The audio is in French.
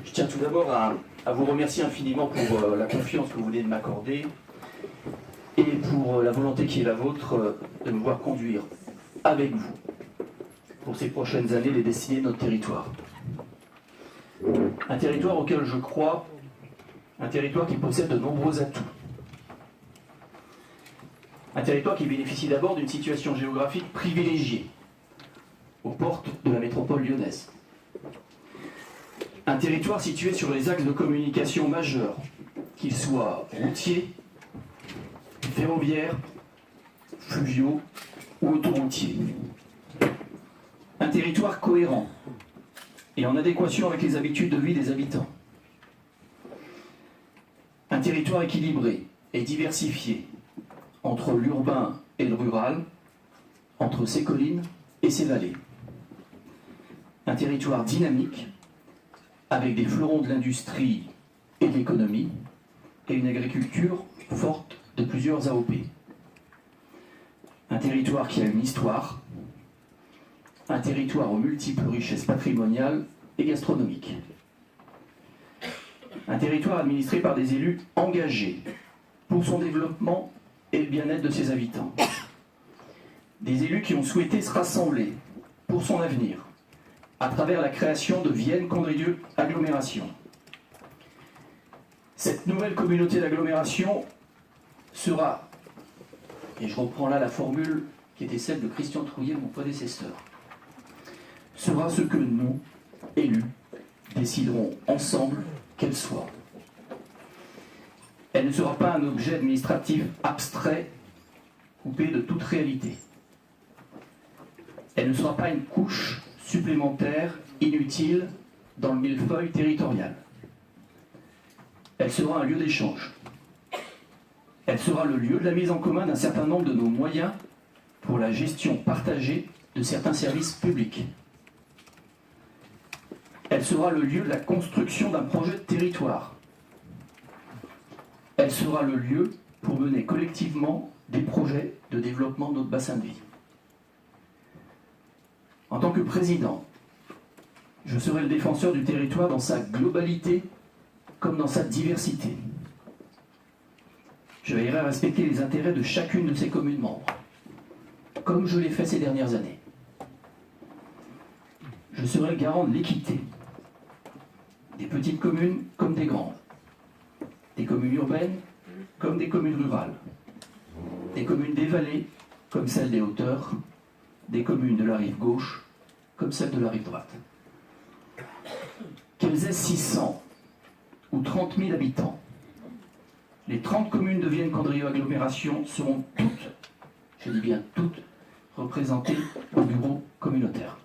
Je tiens tout d'abord à vous remercier infiniment pour la confiance que vous venez de m'accorder et pour la volonté qui est la vôtre de me voir conduire avec vous pour ces prochaines années les destinées de notre territoire. Un territoire auquel je crois, un territoire qui possède de nombreux atouts. Un territoire qui bénéficie d'abord d'une situation géographique privilégiée, aux portes de la métropole lyonnaise. Un territoire situé sur les axes de communication majeurs, qu'ils soient routiers, ferroviaires, fluviaux ou autoroutiers. Un territoire cohérent et en adéquation avec les habitudes de vie des habitants. Un territoire équilibré et diversifié entre l'urbain et le rural, entre ses collines et ses vallées. Un territoire dynamique, avec des fleurons de l'industrie et de l'économie, et une agriculture forte de plusieurs AOP. Un territoire qui a une histoire, un territoire aux multiples richesses patrimoniales et gastronomiques. Un territoire administré par des élus engagés pour son développement et le bien-être de ses habitants. Des élus qui ont souhaité se rassembler pour son avenir, à travers la création de Vienne-Condrieu Agglomération. Cette nouvelle communauté d'agglomération sera, et je reprends là la formule qui était celle de Christian Trouillet, mon prédécesseur, sera ce que nous, élus, déciderons ensemble qu'elle soit. Elle ne sera pas un objet administratif abstrait, coupé de toute réalité. Elle ne sera pas une couche supplémentaire, inutile, dans le millefeuille territorial. Elle sera un lieu d'échange. Elle sera le lieu de la mise en commun d'un certain nombre de nos moyens pour la gestion partagée de certains services publics. Elle sera le lieu de la construction d'un projet de territoire. Elle sera le lieu pour mener collectivement des projets de développement de notre bassin de vie. En tant que président, je serai le défenseur du territoire dans sa globalité comme dans sa diversité. Je veillerai à respecter les intérêts de chacune de ses communes membres, comme je l'ai fait ces dernières années. Je serai le garant de l'équité, des petites communes comme des grandes, des communes urbaines comme des communes rurales, des communes des vallées comme celles des hauteurs, des communes de la rive gauche comme celles de la rive droite. Qu'elles aient 600 ou 30 000 habitants, les 30 communes de Vienne-Condrieu Agglomération seront toutes, je dis bien toutes, représentées au bureau communautaire.